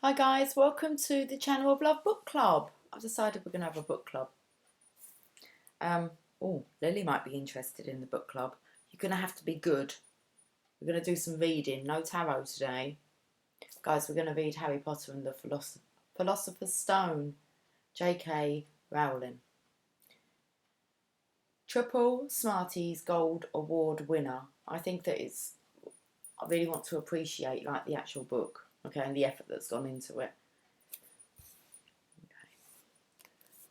Hi guys, welcome to the Channel of Love Book Club. I've decided we're going to have a book club. Lily might be interested in the book club. You're going to have to be good. We're going to do some reading, no tarot today. Guys, we're going to read Harry Potter and the Philosopher's Stone, J.K. Rowling. Triple Smarties Gold Award winner. I think that I really want to appreciate the actual book, okay, and the effort that's gone into it.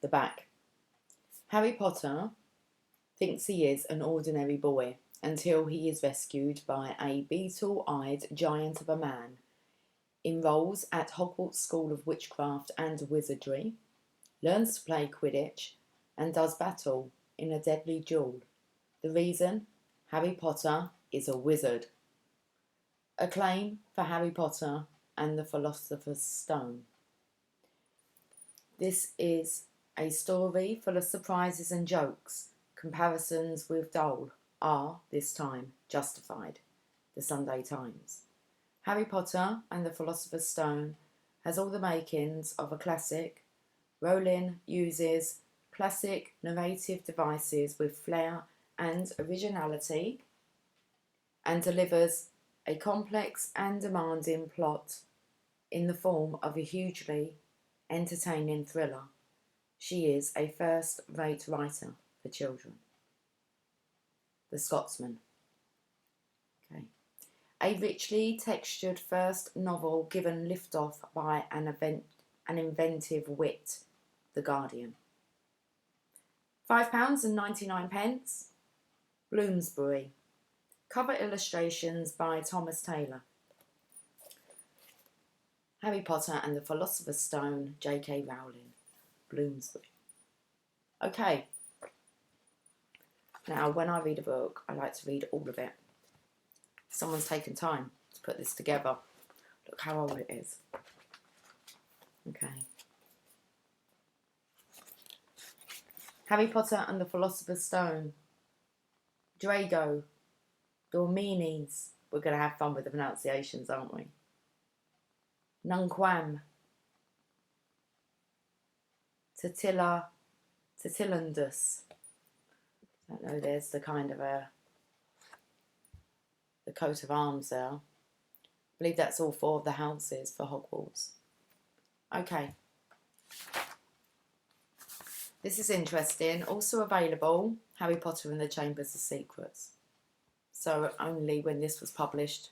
The back. Harry Potter thinks he is an ordinary boy until he is rescued by a beetle-eyed giant of a man, enrolls at Hogwarts School of Witchcraft and Wizardry, learns to play Quidditch, and does battle in a deadly duel. The reason? Harry Potter is a wizard. Acclaim for Harry Potter and the Philosopher's Stone. This is a story full of surprises and jokes. Comparisons with Dole are, this time, justified. The Sunday Times. Harry Potter and the Philosopher's Stone has all the makings of a classic. Rowling uses classic narrative devices with flair and originality and delivers a complex and demanding plot in the form of a hugely entertaining thriller. She is a first-rate writer for children. The Scotsman. Okay. A richly textured first novel given liftoff by an inventive wit. The Guardian. £5.99. Bloomsbury. Cover illustrations by Thomas Taylor. Harry Potter and the Philosopher's Stone, J.K. Rowling. Bloomsbury. Okay. Now, when I read a book, I like to read all of it. Someone's taken time to put this together. Look how old it is. Okay. Harry Potter and the Philosopher's Stone. Drago. Dormenes. We're going to have fun with the pronunciations, aren't we? Nunquam. Titilandus. I don't know, there's the kind of the coat of arms there. I believe that's all four of the houses for Hogwarts. Okay. This is interesting. Also available, Harry Potter and the Chambers of Secrets. So only when this was published,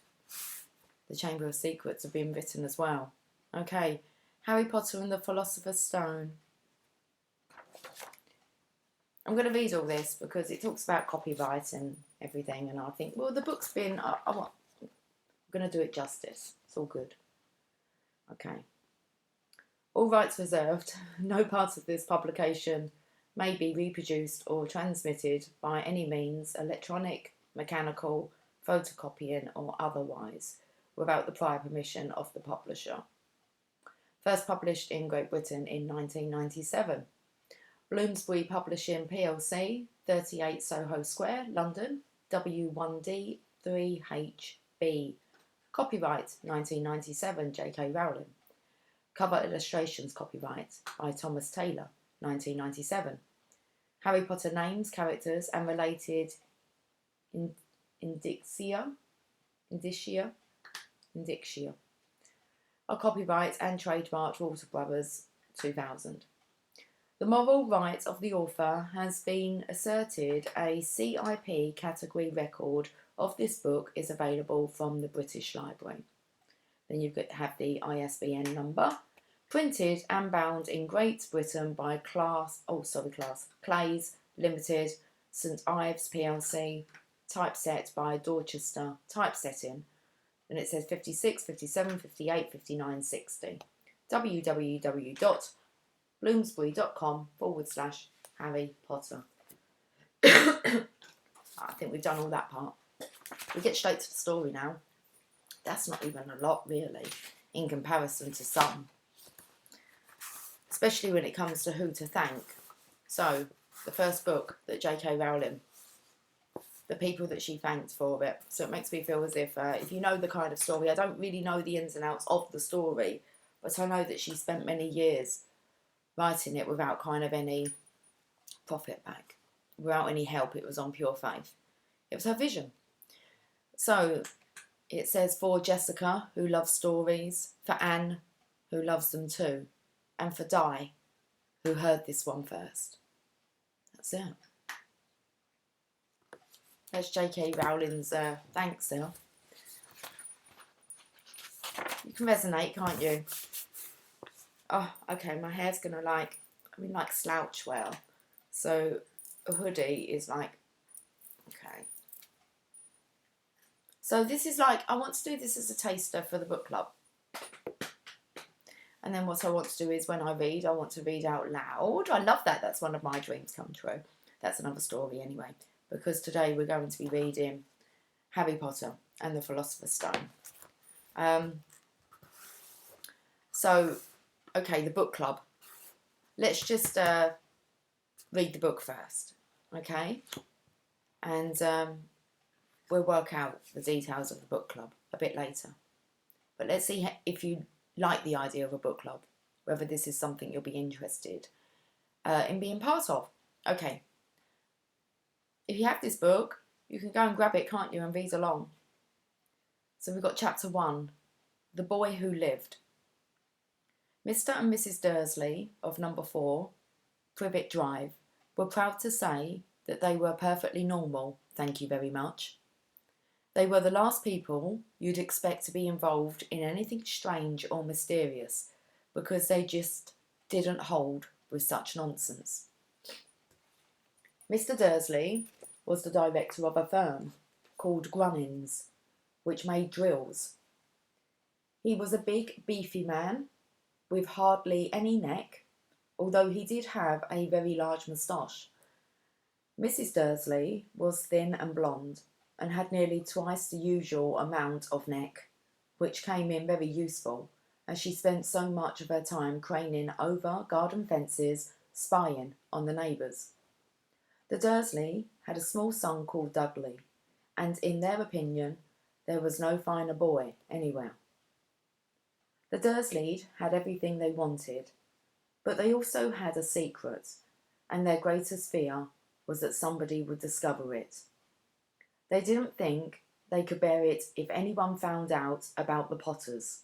the Chamber of Secrets have been written as well. Okay. Harry Potter and the Philosopher's Stone. I'm going to read all this because it talks about copyright and everything, and I think, well, the book's been, I'm going to do it justice. It's all good. Okay. All rights reserved. No part of this publication may be reproduced or transmitted by any means, electronic, mechanical, photocopying or otherwise, without the prior permission of the publisher. First published in Great Britain in 1997. Bloomsbury Publishing plc, 38 Soho Square, London, W1D 3HB. Copyright 1997, J.K. Rowling. Cover illustrations copyright by Thomas Taylor, 1997. Harry Potter names, characters and related indicia are copyright and trademarked Walter Brothers, 2000. The moral right of the author has been asserted. A CIP category record of this book is available from the British Library. Then you have the ISBN number, printed and bound in Great Britain by Clays Limited, St Ives plc, typeset by Dorchester Typesetting. And it says 56, 57, 58, 59, 60. www.bloomsbury.com/Harry Potter. I think we've done all that part. We get straight to the story now. That's not even a lot, really, in comparison to some. Especially when it comes to who to thank. So, the first book that J.K. Rowling, the people that she thanked for it. So it makes me feel as if you know the kind of story, I don't really know the ins and outs of the story, but I know that she spent many years writing it without kind of any profit back, without any help. It was on pure faith. It was her vision. So it says, for Jessica, who loves stories, for Anne, who loves them too, and for Di, who heard this one first. That's it. That's J.K. Rowling's thanks there. You can resonate, can't you? Oh, okay, my hair's going to like slouch well. So a hoodie is like, okay. So this is like, I want to do this as a taster for the book club. And then what I want to do is when I read, I want to read out loud. I love that. That's one of my dreams come true. That's another story anyway. Because today we're going to be reading Harry Potter and the Philosopher's Stone. So, okay, the book club. Let's just read the book first, okay? And we'll work out the details of the book club a bit later. But let's see if you like the idea of a book club, whether this is something you'll be interested in being part of. Okay. If you have this book, you can go and grab it, can't you, and read along. So we've got chapter 1, The Boy Who Lived. Mr. and Mrs. Dursley of number 4, Privet Drive, were proud to say that they were perfectly normal, thank you very much. They were the last people you'd expect to be involved in anything strange or mysterious, because they just didn't hold with such nonsense. Mr. Dursley was the director of a firm called Grunnins, which made drills. He was a big, beefy man with hardly any neck, although he did have a very large moustache. Mrs. Dursley was thin and blonde, and had nearly twice the usual amount of neck, which came in very useful, as she spent so much of her time craning over garden fences, spying on the neighbours. The Dursley had a small son called Dudley, and in their opinion there was no finer boy anywhere. The Dursleys had everything they wanted, but they also had a secret, and their greatest fear was that somebody would discover it. They didn't think they could bear it if anyone found out about the Potters.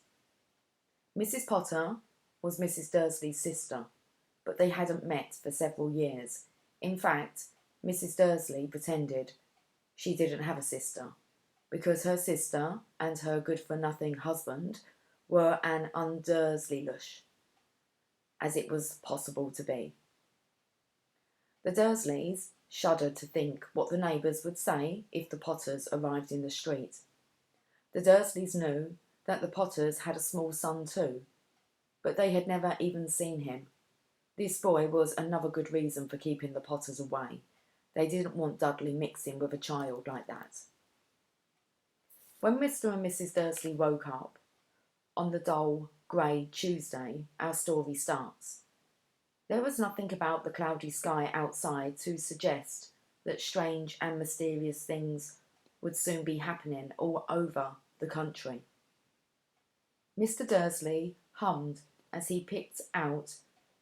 Mrs. Potter was Mrs. Dursley's sister, but they hadn't met for several years. In fact, Mrs. Dursley pretended she didn't have a sister, because her sister and her good-for-nothing husband were an undursleylush, as it was possible to be. The Dursleys shuddered to think what the neighbours would say if the Potters arrived in the street. The Dursleys knew that the Potters had a small son too, but they had never even seen him. This boy was another good reason for keeping the Potters away. They didn't want Dudley mixing with a child like that. When Mr. and Mrs. Dursley woke up, on the dull, grey Tuesday, our story starts. There was nothing about the cloudy sky outside to suggest that strange and mysterious things would soon be happening all over the country. Mr. Dursley hummed as he picked out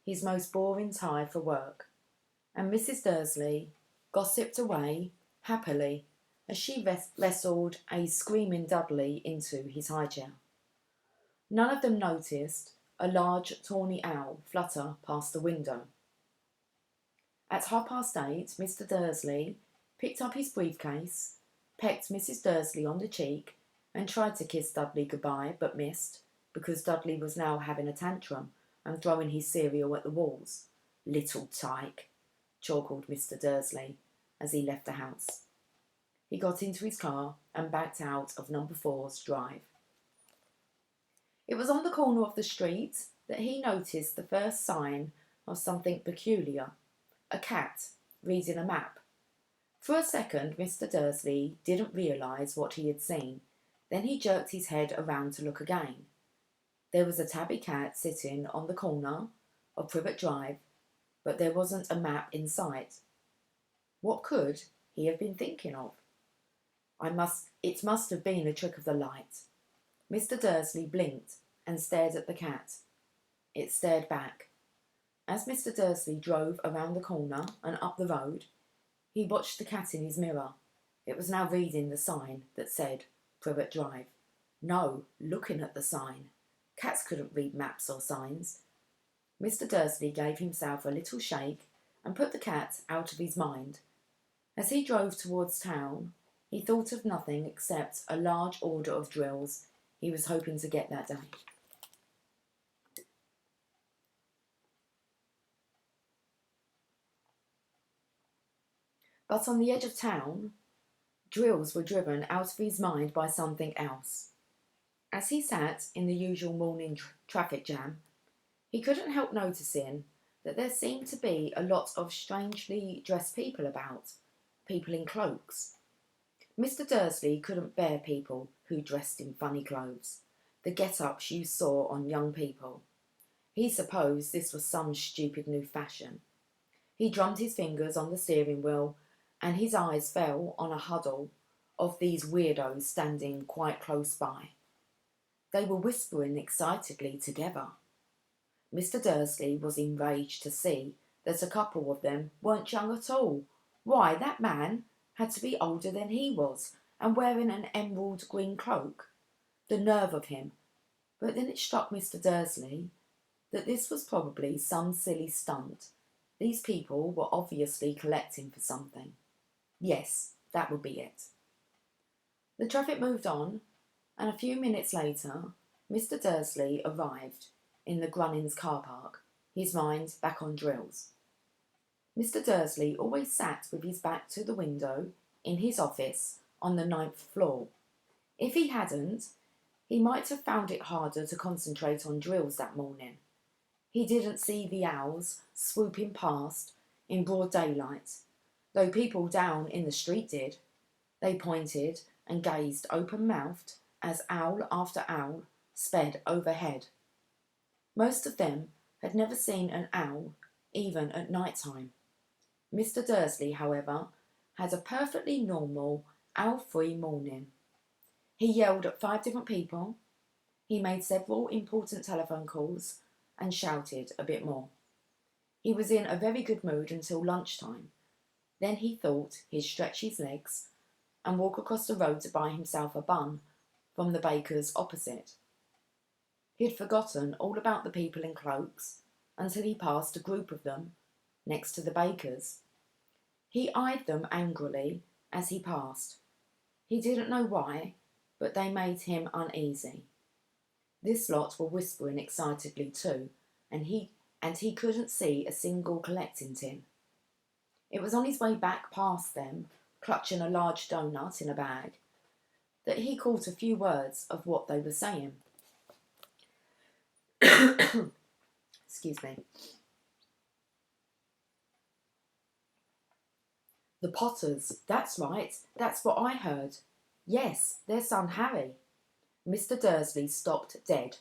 his most boring tie for work, and Mrs. Dursley gossiped away happily as she wrestled a screaming Dudley into his high chair. None of them noticed a large tawny owl flutter past the window. At 8:30, Mr. Dursley picked up his briefcase, pecked Mrs. Dursley on the cheek, and tried to kiss Dudley goodbye, but missed, because Dudley was now having a tantrum and throwing his cereal at the walls. "Little tyke," chuckled Mr. Dursley as he left the house. He got into his car and backed out of number 4's drive. It was on the corner of the street that he noticed the first sign of something peculiar, a cat reading a map. For a second, Mr. Dursley didn't realise what he had seen. Then he jerked his head around to look again. There was a tabby cat sitting on the corner of Privet Drive, but there wasn't a map in sight. What could he have been thinking of? It must have been a trick of the light. Mr. Dursley blinked and stared at the cat. It stared back. As Mr. Dursley drove around the corner and up the road, he watched the cat in his mirror. It was now reading the sign that said Privet Drive. No, looking at the sign. Cats couldn't read maps or signs. Mr. Dursley gave himself a little shake and put the cat out of his mind. As he drove towards town, he thought of nothing except a large order of drills he was hoping to get that day. But on the edge of town, drills were driven out of his mind by something else. As he sat in the usual morning traffic jam, he couldn't help noticing that there seemed to be a lot of strangely dressed people about, people in cloaks. Mr. Dursley couldn't bear people who dressed in funny clothes, the get-ups you saw on young people. He supposed this was some stupid new fashion. He drummed his fingers on the steering wheel, and his eyes fell on a huddle of these weirdos standing quite close by. They were whispering excitedly together. Mr. Dursley was enraged to see that a couple of them weren't young at all. Why, that man had to be older than he was, and wearing an emerald green cloak. The nerve of him! But then it struck Mr. Dursley that this was probably some silly stunt. These people were obviously collecting for something. Yes, that would be it. The traffic moved on, and a few minutes later, Mr. Dursley arrived in the Grunnings car park, his mind back on drills. Mr. Dursley always sat with his back to the window in his office on the 9th floor. If he hadn't, he might have found it harder to concentrate on drills that morning. He didn't see the owls swooping past in broad daylight, though people down in the street did. They pointed and gazed open-mouthed as owl after owl sped overhead. Most of them had never seen an owl, even at night time. Mr. Dursley, however, had a perfectly normal, owl-free morning. He yelled at 5 different people, he made several important telephone calls, and shouted a bit more. He was in a very good mood until lunchtime. Then he thought he'd stretch his legs and walk across the road to buy himself a bun from the baker's opposite. He'd forgotten all about the people in cloaks until he passed a group of them next to the baker's. He eyed them angrily as he passed. He didn't know why, but they made him uneasy. This lot were whispering excitedly too, and he couldn't see a single collecting tin. It was on his way back past them, clutching a large doughnut in a bag, that he caught a few words of what they were saying. Excuse me. The Potters, that's right, that's what I heard. Yes, their son Harry. Mr. Dursley stopped dead.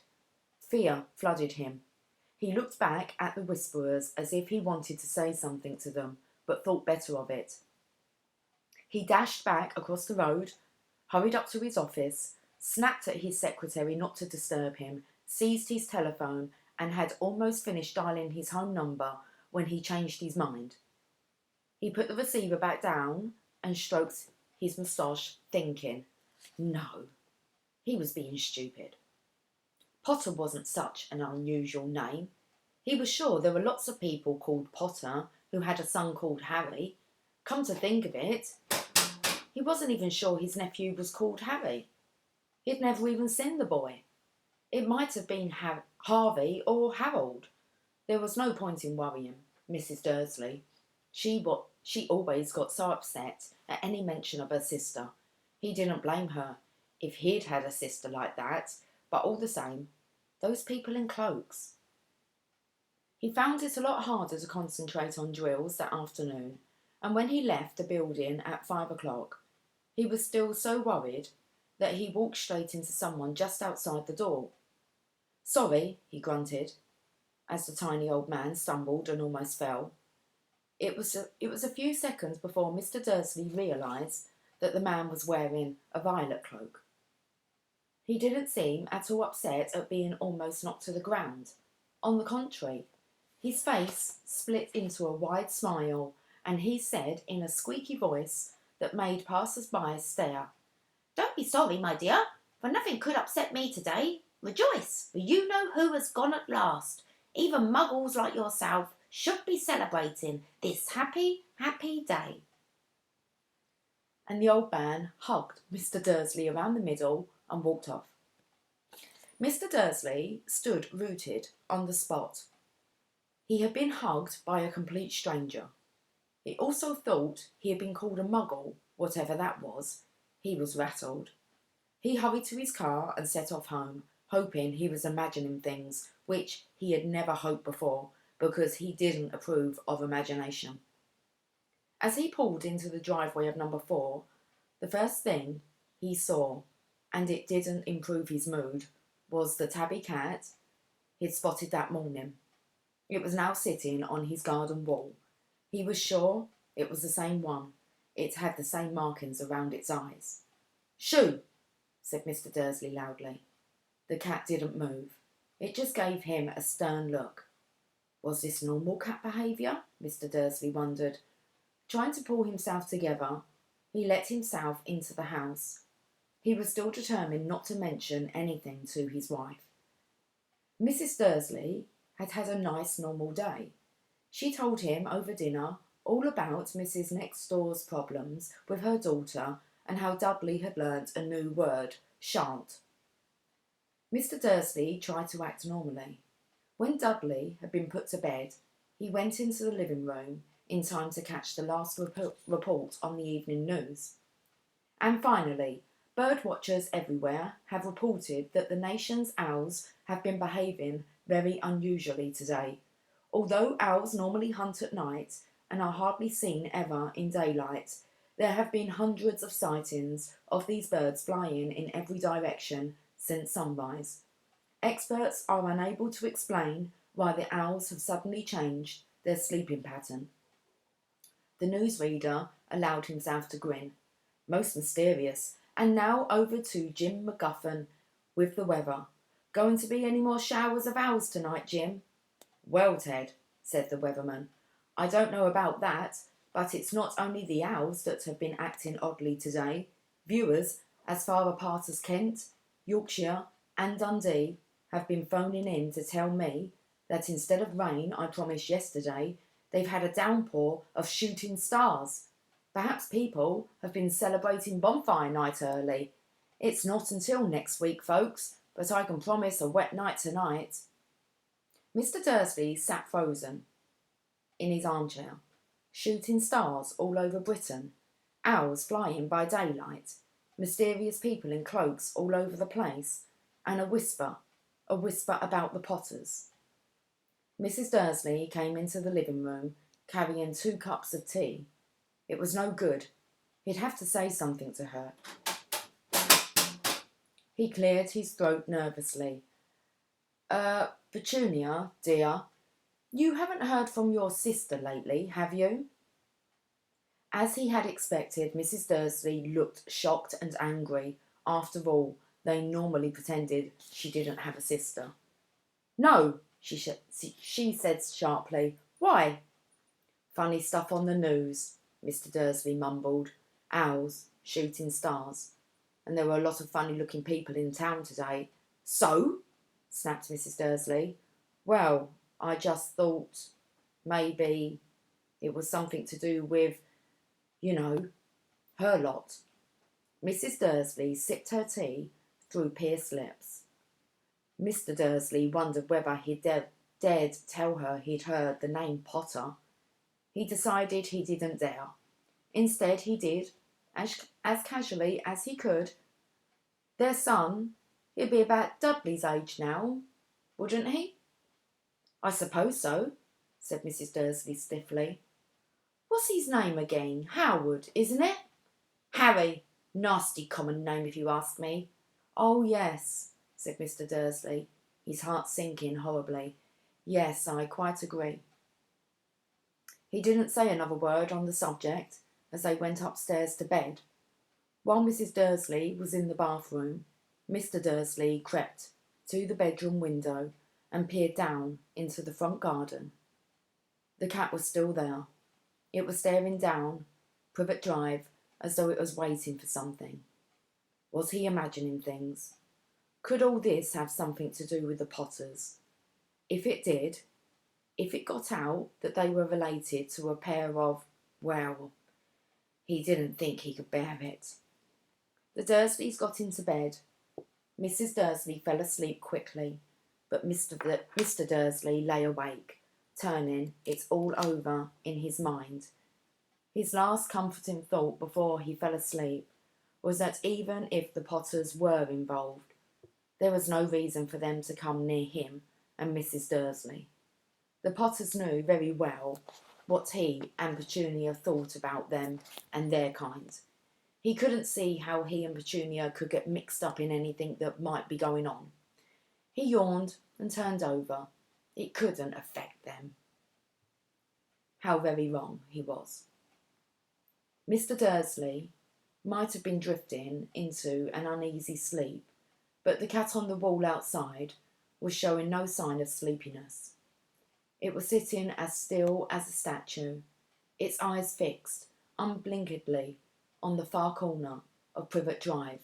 Fear flooded him. He looked back at the whisperers as if he wanted to say something to them, but thought better of it. He dashed back across the road, hurried up to his office, snapped at his secretary not to disturb him, seized his telephone, and had almost finished dialing his home number when he changed his mind. He put the receiver back down and stroked his moustache, thinking, no, he was being stupid. Potter wasn't such an unusual name. He was sure there were lots of people called Potter who had a son called Harry. Come to think of it, he wasn't even sure his nephew was called Harry. He'd never even seen the boy. It might have been Harvey or Harold. There was no point in worrying Mrs. Dursley. She always got so upset at any mention of her sister. He didn't blame her if he'd had a sister like that, but all the same, those people in cloaks. He found it a lot harder to concentrate on drills that afternoon, and when he left the building at 5 o'clock, he was still so worried that he walked straight into someone just outside the door. Sorry, he grunted, as the tiny old man stumbled and almost fell. It was a few seconds before Mr. Dursley realised that the man was wearing a violet cloak. He didn't seem at all upset at being almost knocked to the ground. On the contrary, his face split into a wide smile, and he said in a squeaky voice that made passers-by stare, "Don't be sorry, my dear, for nothing could upset me today. Rejoice, for you know who has gone at last. Even muggles like yourself should be celebrating this happy, happy day." And the old man hugged Mr. Dursley around the middle and walked off. Mr. Dursley stood rooted on the spot. He had been hugged by a complete stranger. He also thought he had been called a muggle, whatever that was. He was rattled. He hurried to his car and set off home, hoping he was imagining things which he had never hoped before, because he didn't approve of imagination. As he pulled into the driveway of number 4, the first thing he saw, and it didn't improve his mood, was the tabby cat he'd spotted that morning. It was now sitting on his garden wall. He was sure it was the same one. It had the same markings around its eyes. "Shoo!" said Mr. Dursley loudly. The cat didn't move. It just gave him a stern look. Was this normal cat behaviour? Mr. Dursley wondered. Trying to pull himself together, he let himself into the house. He was still determined not to mention anything to his wife. Mrs. Dursley had had a nice normal day. She told him over dinner all about Mrs. Next Door's problems with her daughter and how Dudley had learnt a new word, shan't. Mr. Dursley tried to act normally. When Dudley had been put to bed, he went into the living room in time to catch the last report on the evening news. And finally, bird watchers everywhere have reported that the nation's owls have been behaving very unusually today. Although owls normally hunt at night and are hardly seen ever in daylight, there have been hundreds of sightings of these birds flying in every direction since sunrise. Experts are unable to explain why the owls have suddenly changed their sleeping pattern. The newsreader allowed himself to grin. Most mysterious. And now over to Jim McGuffin with the weather. "Going to be any more showers of owls tonight, Jim?" "Well, Ted," said the weatherman, "I don't know about that, but it's not only the owls that have been acting oddly today. Viewers as far apart as Kent, Yorkshire and Dundee have been phoning in to tell me that instead of rain I promised yesterday, they've had a downpour of shooting stars. Perhaps people have been celebrating bonfire night early. It's not until next week, folks, but I can promise a wet night tonight." Mr. Dursley sat frozen in his armchair. Shooting stars all over Britain, owls flying by daylight, mysterious people in cloaks all over the place, and a whisper about the Potters. Mrs. Dursley came into the living room carrying 2 cups of tea. It was no good. He'd have to say something to her. He cleared his throat nervously. "Petunia, dear, you haven't heard from your sister lately, have you?" As he had expected, Mrs. Dursley looked shocked and angry. After all, they normally pretended she didn't have a sister. "No," she said sharply. "Why?" "Funny stuff on the news," Mr. Dursley mumbled. "Owls, shooting stars. And there were a lot of funny-looking people in town today." "So?" snapped Mrs. Dursley. "Well, I just thought maybe it was something to do with, her lot." Mrs. Dursley sipped her tea through pierced lips. Mr. Dursley wondered whether he dared tell her he'd heard the name Potter. He decided he didn't dare. Instead, he did, as casually as he could. "Their son, he'd be about Dudley's age now, wouldn't he?" "I suppose so," said Mrs. Dursley stiffly. "What's his name again? Howard, isn't it?" "Harry. Nasty common name, if you ask me." "Oh, yes," said Mr. Dursley, his heart sinking horribly. "Yes, I quite agree." He didn't say another word on the subject as they went upstairs to bed. While Mrs. Dursley was in the bathroom, Mr. Dursley crept to the bedroom window and peered down into the front garden. The cat was still there. It was staring down Privet Drive as though it was waiting for something. Was he imagining things? Could all this have something to do with the Potters? If it did, if it got out that they were related to a pair of, well, he didn't think he could bear it. The Dursleys got into bed. Mrs. Dursley fell asleep quickly, but Mr. Dursley lay awake, turning it all over in his mind. His last comforting thought before he fell asleep was that even if the Potters were involved, there was no reason for them to come near him and Mrs. Dursley. The Potters knew very well what he and Petunia thought about them and their kind. He couldn't see how he and Petunia could get mixed up in anything that might be going on. He yawned and turned over. It couldn't affect them. How very wrong he was. Mr. Dursley might have been drifting into an uneasy sleep, but the cat on the wall outside was showing no sign of sleepiness. It was sitting as still as a statue, its eyes fixed unblinkingly on the far corner of Privet Drive.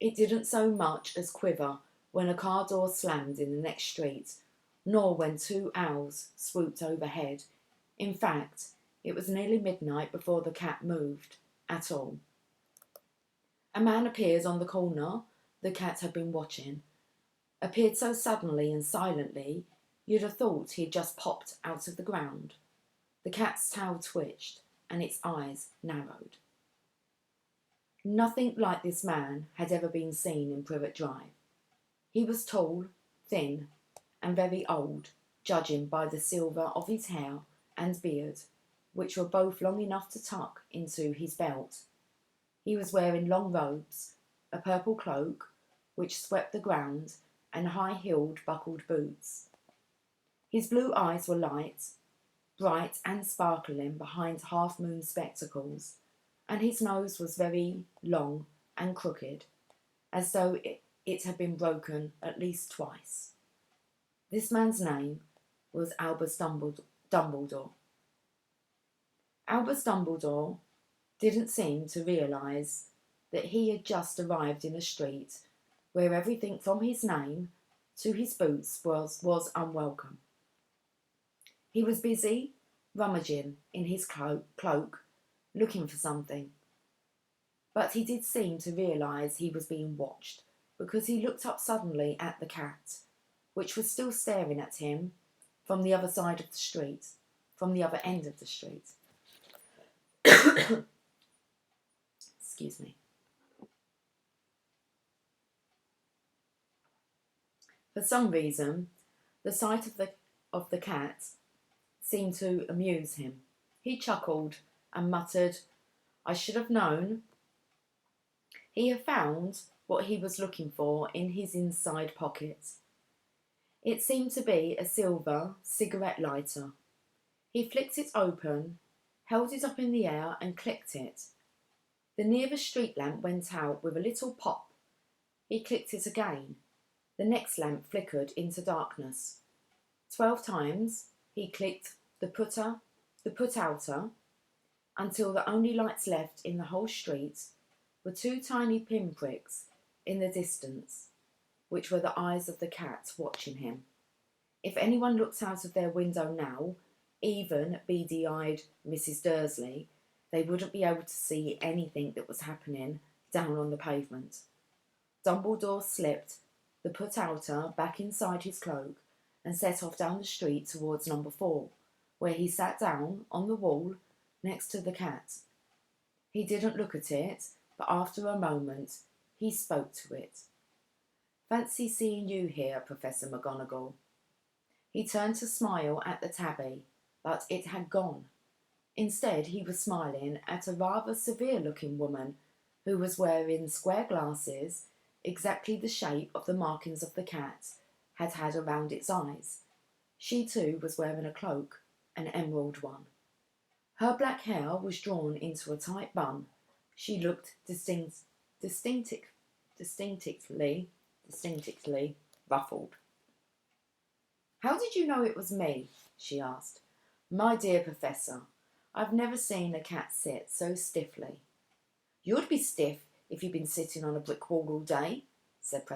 It didn't so much as quiver when a car door slammed in the next street, nor when two owls swooped overhead. In fact, it was nearly midnight before the cat moved at all. A man appeared on the corner the cat had been watching. Appeared so suddenly and silently, you'd have thought he had just popped out of the ground. The cat's tail twitched and its eyes narrowed. Nothing like this man had ever been seen in Privet Drive. He was tall, thin, and very old, judging by the silver of his hair and beard, which were both long enough to tuck into his belt. He was wearing long robes, a purple cloak, which swept the ground, and high-heeled buckled boots. His blue eyes were light, bright and sparkling behind half-moon spectacles, and his nose was very long and crooked, as though it had been broken at least twice. This man's name was Albus Dumbledore. Albus Dumbledore didn't seem to realise that he had just arrived in a street where everything from his name to his boots was unwelcome. He was busy rummaging in his cloak, looking for something. But he did seem to realise he was being watched, because he looked up suddenly at the cat, which was still staring at him from the other side of the street, from the other end of the street. Excuse me. For some reason, the sight of the cat seemed to amuse him. He chuckled and muttered, "I should have known." He had found what he was looking for in his inside pocket. It seemed to be a silver cigarette lighter. He flicked it open, held it up in the air and clicked it. The nearest street lamp went out with a little pop. He clicked it again. The next lamp flickered into darkness. 12 times he clicked the put-outer until the only lights left in the whole street were two tiny pinpricks in the distance, which were the eyes of the cat watching him. If anyone looked out of their window now, even beady-eyed Mrs. Dursley, they wouldn't be able to see anything that was happening down on the pavement. Dumbledore slipped the put-outer back inside his cloak and set off down the street towards number 4, where he sat down on the wall next to the cat. He didn't look at it, but after a moment he spoke to it. "Fancy seeing you here, Professor McGonagall." He turned to smile at the tabby, but it had gone. Instead, he was smiling at a rather severe-looking woman who was wearing square glasses, exactly the shape of the markings of the cat had had around its eyes. She too was wearing a cloak, an emerald one. Her black hair was drawn into a tight bun. She looked distinctly ruffled. How did you know it was me? She asked. My dear Professor, I've never seen a cat sit so stiffly. You'd be stiff if you'd been sitting on a brick wall all day, said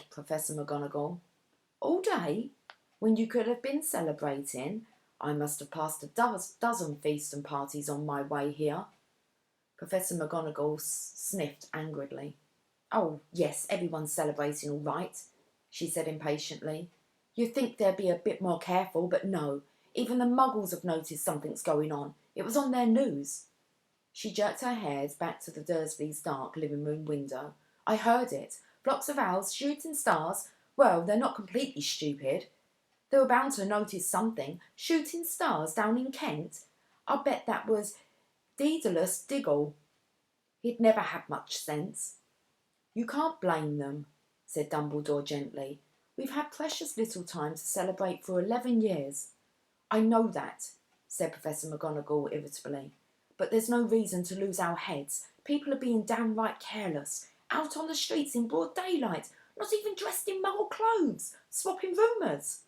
Professor McGonagall. All day? When you could have been celebrating? I must have passed a dozen feasts and parties on my way here. Professor McGonagall sniffed angrily. Oh, yes, everyone's celebrating all right, she said impatiently. You'd think they'd be a bit more careful, but no. Even the muggles have noticed something's going on. It was on their news. She jerked her hairs back to the Dursleys' dark living room window. I heard it. Flocks of owls, shooting stars. Well, they're not completely stupid. They were bound to notice something. Shooting stars down in Kent. I'll bet that was Daedalus Diggle. He'd never had much sense. You can't blame them, said Dumbledore gently. We've had precious little time to celebrate for 11 years. I know that, said Professor McGonagall irritably. But there's no reason to lose our heads. People are being downright careless. Out on the streets in broad daylight, not even dressed in muggle clothes, swapping rumours.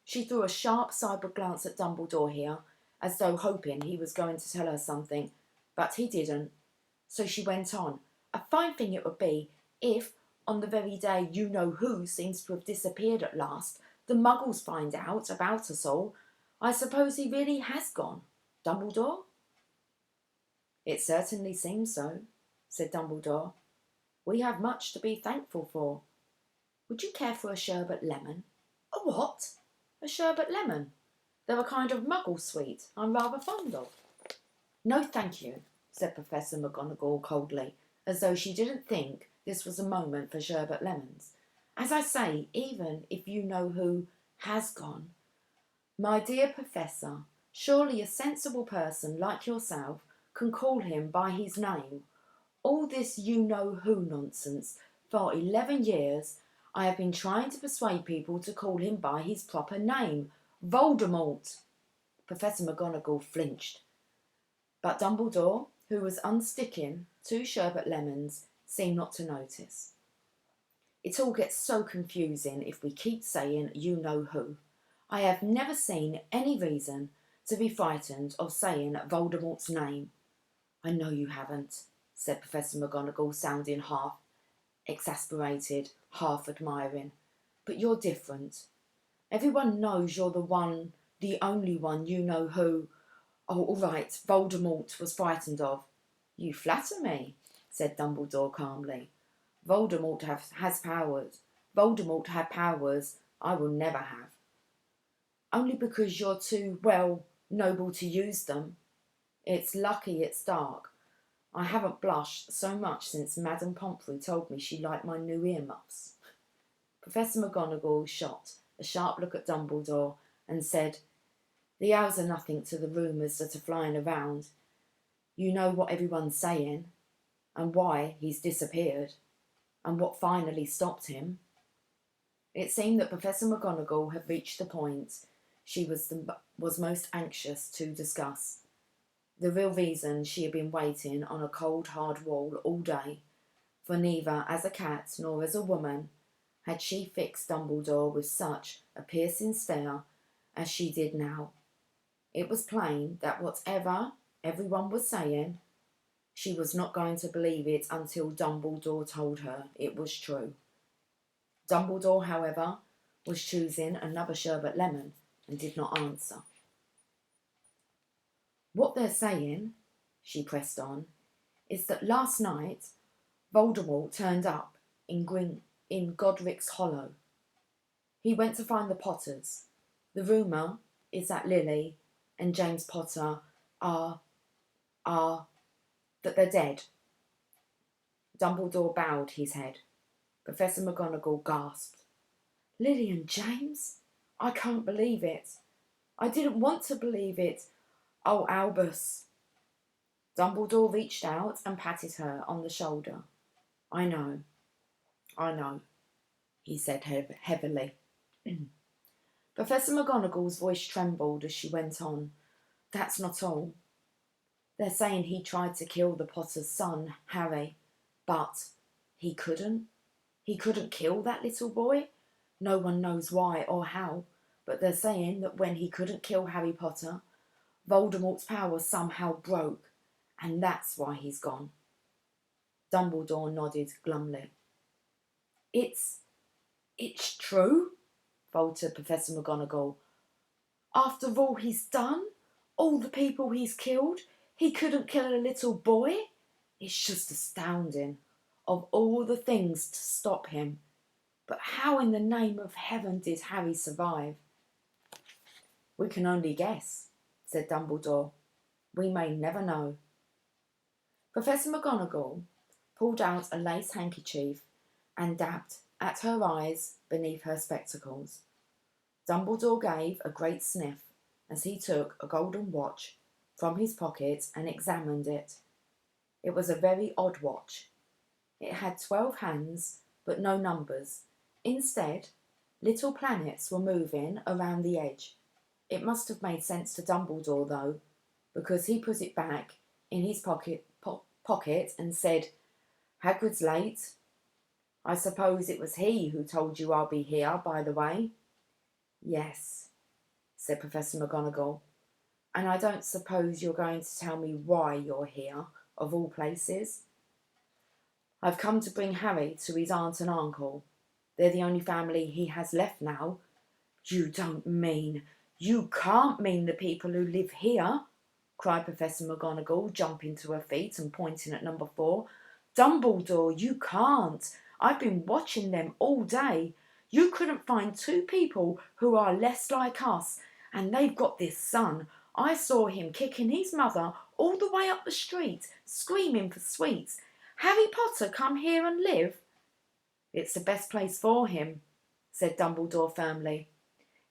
She threw a sharp sideward glance at Dumbledore here, as though hoping he was going to tell her something, but he didn't. So she went on. A fine thing it would be if, on the very day you-know-who seems to have disappeared at last, the muggles find out about us all. I suppose he really has gone. Dumbledore? It certainly seems so, said Dumbledore. We have much to be thankful for. Would you care for a sherbet lemon? A what? A sherbet lemon. They're a kind of muggle sweet I'm rather fond of. No, thank you, said Professor McGonagall coldly, as though she didn't think this was a moment for sherbet lemons. As I say, even if you-know-who has gone. My dear Professor, surely a sensible person like yourself can call him by his name. All this you-know-who nonsense. For 11 years I have been trying to persuade people to call him by his proper name. Voldemort. Professor McGonagall flinched. But Dumbledore, who was unsticking 2 sherbet lemons, seemed not to notice. It all gets so confusing if we keep saying you-know-who. I have never seen any reason to be frightened of saying Voldemort's name. I know you haven't, said Professor McGonagall, sounding half exasperated, half admiring. But you're different. Everyone knows you're the only one you-know-who. Oh, all right, Voldemort was frightened of. You flatter me, said Dumbledore calmly. Voldemort has powers. Voldemort had powers I will never have. Only because you're too, well, noble to use them. It's lucky it's dark. I haven't blushed so much since Madame Pomfrey told me she liked my new earmuffs. Professor McGonagall shot a sharp look at Dumbledore and said, The owls are nothing to the rumours that are flying around. You know what everyone's saying, and why he's disappeared, and what finally stopped him. It seemed that Professor McGonagall had reached the point she was most anxious to discuss. The real reason she had been waiting on a cold, hard wall all day, for neither as a cat nor as a woman had she fixed Dumbledore with such a piercing stare as she did now. It was plain that whatever everyone was saying, she was not going to believe it until Dumbledore told her it was true. Dumbledore, however, was choosing another sherbet lemon and did not answer. What they're saying, she pressed on, is that last night Voldemort turned up in Godric's Hollow. He went to find the Potters. The rumour is that Lily and James Potter are that they're dead. Dumbledore bowed his head. Professor McGonagall gasped. Lily and James? I can't believe it. I didn't want to believe it. Oh, Albus. Dumbledore reached out and patted her on the shoulder. I know, he said heavily. Professor McGonagall's voice trembled as she went on. That's not all. They're saying he tried to kill the Potter's son, Harry, but he couldn't. He couldn't kill that little boy. No one knows why or how. but they're saying that when he couldn't kill Harry Potter, Voldemort's power somehow broke, and that's why he's gone. Dumbledore nodded glumly. It's true, faltered Professor McGonagall. After all he's done, all the people he's killed, he couldn't kill a little boy? It's just astounding. Of all the things to stop him. But how in the name of heaven did Harry survive? We can only guess, said Dumbledore. We may never know. Professor McGonagall pulled out a lace handkerchief and dabbed at her eyes beneath her spectacles. Dumbledore gave a great sniff as he took a golden watch from his pocket and examined it. It was a very odd watch. It had 12 hands, but no numbers. Instead, little planets were moving around the edge. It must have made sense to Dumbledore, though, because he put it back in his pocket and said, Hagrid's late. I suppose it was he who told you I'll be here, by the way. Yes, said Professor McGonagall. And I don't suppose you're going to tell me why you're here, of all places. I've come to bring Harry to his aunt and uncle. They're the only family he has left now. You can't mean the people who live here, cried Professor McGonagall, jumping to her feet and pointing at number 4. Dumbledore, you can't. I've been watching them all day. You couldn't find 2 people who are less like us, and they've got this son. I saw him kicking his mother all the way up the street, screaming for sweets. Harry Potter come here and live? It's the best place for him, said Dumbledore firmly.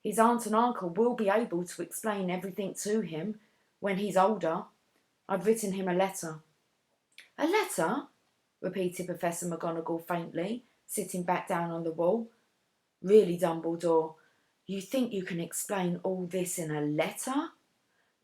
His aunt and uncle will be able to explain everything to him when he's older. I've written him a letter. A letter? Repeated Professor McGonagall faintly, sitting back down on the wall. Really, Dumbledore, you think you can explain all this in a letter?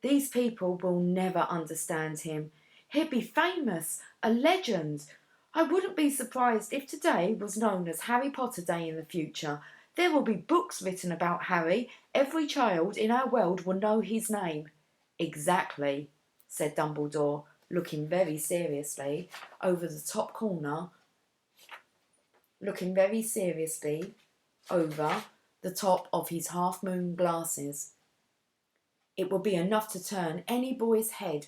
These people will never understand him. He'd be famous, a legend. I wouldn't be surprised if today was known as Harry Potter Day in the future. There will be books written about Harry. Every child in our world will know his name. Exactly, said Dumbledore, looking very seriously over the top of his half-moon glasses. It will be enough to turn any boy's head.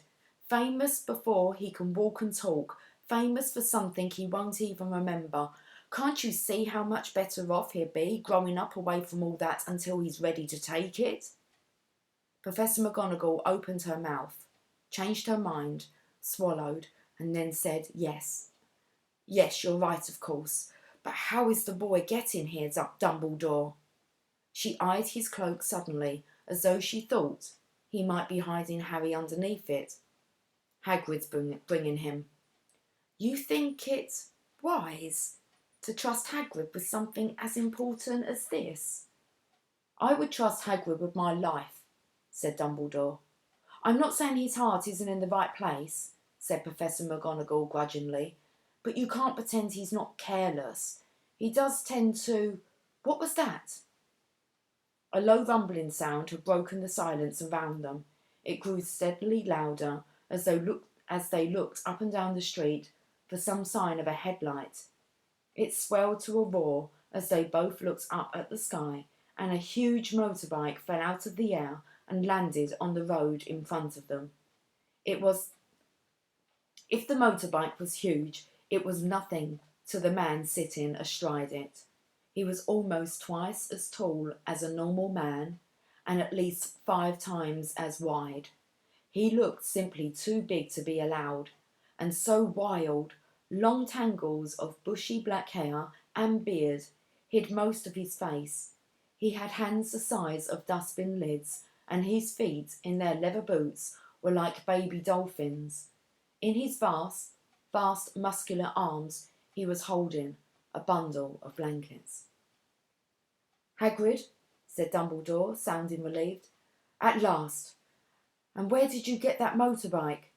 Famous before he can walk and talk. Famous for something he won't even remember. Can't you see how much better off he'll be growing up away from all that until he's ready to take it? Professor McGonagall opened her mouth, changed her mind, swallowed, and then said, Yes. Yes, you're right, of course. But how is the boy getting here, Dumbledore? She eyed his cloak suddenly, as though she thought he might be hiding Harry underneath it. Hagrid's bringing him. You think it wise to trust Hagrid with something as important as this? I would trust Hagrid with my life, said Dumbledore. I'm not saying his heart isn't in the right place, said Professor McGonagall grudgingly, but you can't pretend he's not careless. He does tend to... What was that? A low rumbling sound had broken the silence around them. It grew steadily louder as they looked up and down the street for some sign of a headlight. It swelled to a roar as they both looked up at the sky, and a huge motorbike fell out of the air and landed on the road in front of them. If the motorbike was huge, it was nothing to the man sitting astride it. He was almost twice as tall as a normal man and at least 5 times as wide. He looked simply too big to be allowed, and so wild, long tangles of bushy black hair and beard hid most of his face. He had hands the size of dustbin lids, and his feet, in their leather boots, were like baby dolphins. In his vast, muscular arms he was holding a bundle of blankets. Hagrid, said Dumbledore, sounding relieved. At last. And where did you get that motorbike?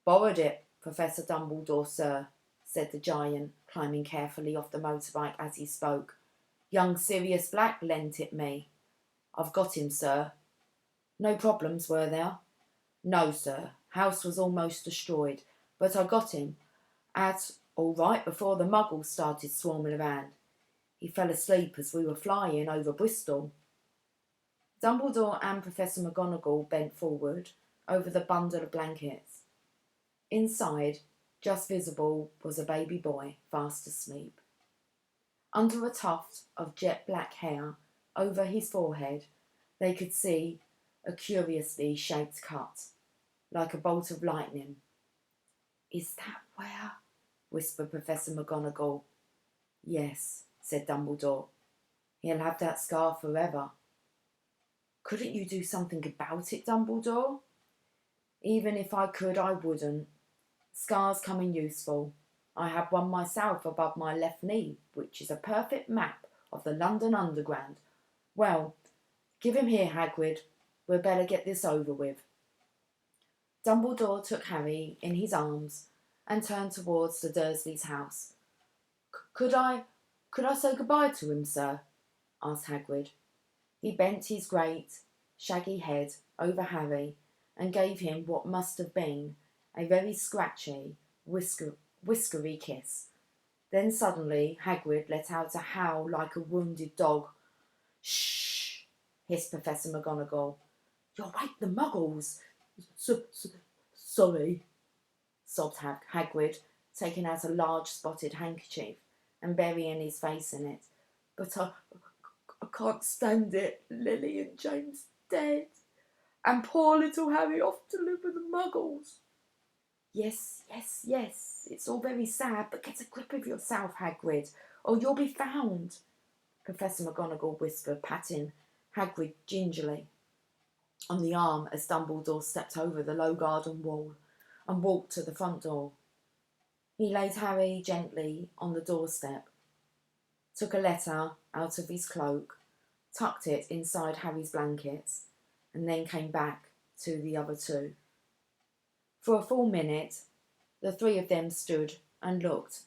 Borrowed it, Professor Dumbledore, sir, said the giant, climbing carefully off the motorbike as he spoke. Young Sirius Black lent it me. I've got him, sir. No problems, were there? No, sir. House was almost destroyed, but I got him all right before the muggles started swarming around. He fell asleep as we were flying over Bristol. Dumbledore and Professor McGonagall bent forward over the bundle of blankets. Inside, just visible, was a baby boy fast asleep. Under a tuft of jet black hair over his forehead, they could see a curiously shaped cut, like a bolt of lightning. Is that where? Whispered Professor McGonagall. Yes, said Dumbledore. He'll have that scar forever. Couldn't you do something about it, Dumbledore? Even if I could, I wouldn't. Scars come in useful. I have one myself above my left knee, which is a perfect map of the London Underground. Well, give him here, Hagrid. We'd better get this over with. Dumbledore took Harry in his arms and turned towards the Dursleys' house. Could I say goodbye to him, sir? Asked Hagrid. He bent his great, shaggy head over Harry and gave him what must have been a very scratchy, whiskery kiss. Then suddenly Hagrid let out a howl like a wounded dog. Shh! Hissed Professor McGonagall. You'll wake the muggles. Sorry, sobbed Hagrid, taking out a large spotted handkerchief and burying his face in it. But I can't stand it. Lily and James dead. And poor little Harry off to live with the muggles. Yes. It's all very sad, but get a grip of yourself, Hagrid, or you'll be found, Professor McGonagall whispered, patting Hagrid gingerly on the arm as Dumbledore stepped over the low garden wall and walked to the front door. He laid Harry gently on the doorstep, took a letter out of his cloak, tucked it inside Harry's blankets, and then came back to the other two. For a full minute, the three of them stood and looked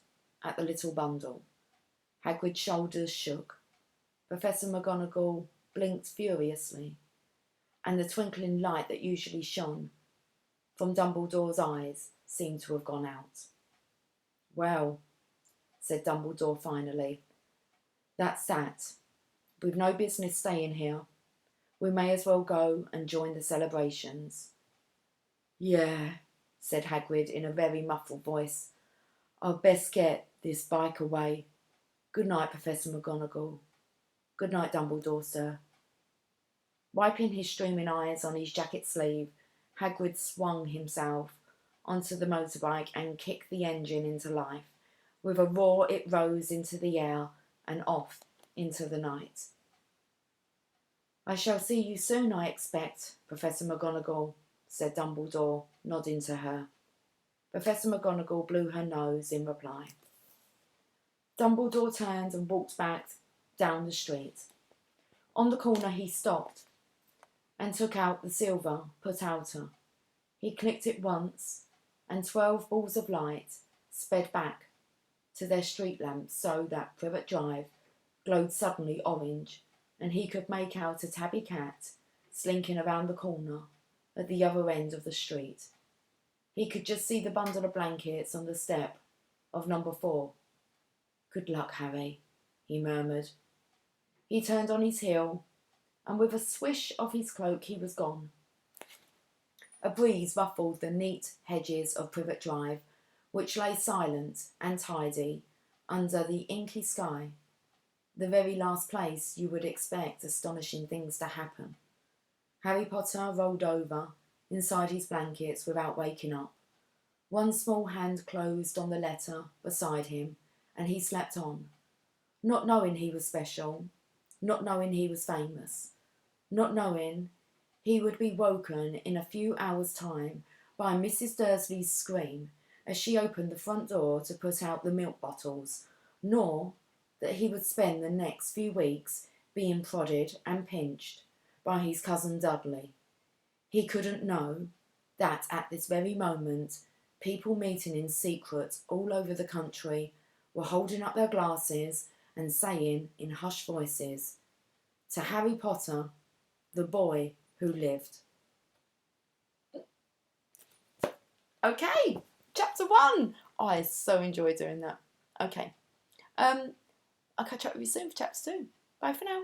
at the little bundle. Hagrid's shoulders shook. Professor McGonagall blinked furiously, and the twinkling light that usually shone from Dumbledore's eyes seemed to have gone out. Well, said Dumbledore finally, that's that. We've no business staying here. We may as well go and join the celebrations. Yeah, said Hagrid in a very muffled voice. I'd best get this bike away. Good night, Professor McGonagall. Good night, Dumbledore, sir. Wiping his streaming eyes on his jacket sleeve, Hagrid swung himself onto the motorbike and kicked the engine into life. With a roar it rose into the air and off into the night. I shall see you soon, I expect, Professor McGonagall, said Dumbledore, nodding to her. Professor McGonagall blew her nose in reply. Dumbledore turned and walked back down the street. On the corner he stopped and took out the silver put-outer. He clicked it once, and 12 balls of light sped back to their street lamps so that Privet Drive glowed suddenly orange, and he could make out a tabby cat slinking around the corner at the other end of the street. He could just see the bundle of blankets on the step of number 4. Good luck, Harry, he murmured. He turned on his heel, and with a swish of his cloak he was gone. A breeze ruffled the neat hedges of Privet Drive, which lay silent and tidy under the inky sky, the very last place you would expect astonishing things to happen. Harry Potter rolled over inside his blankets without waking up. One small hand closed on the letter beside him, and he slept on, not knowing he was special, not knowing he was famous, not knowing he would be woken in a few hours' time by Mrs. Dursley's scream as she opened the front door to put out the milk bottles, nor that he would spend the next few weeks being prodded and pinched by his cousin Dudley. He couldn't know that at this very moment people meeting in secret all over the country were holding up their glasses and saying in hushed voices, "To Harry Potter, The Boy Who Lived. Okay, chapter 1. Oh, I so enjoy doing that. Okay. I'll catch up with you soon for chapter 2. Bye for now.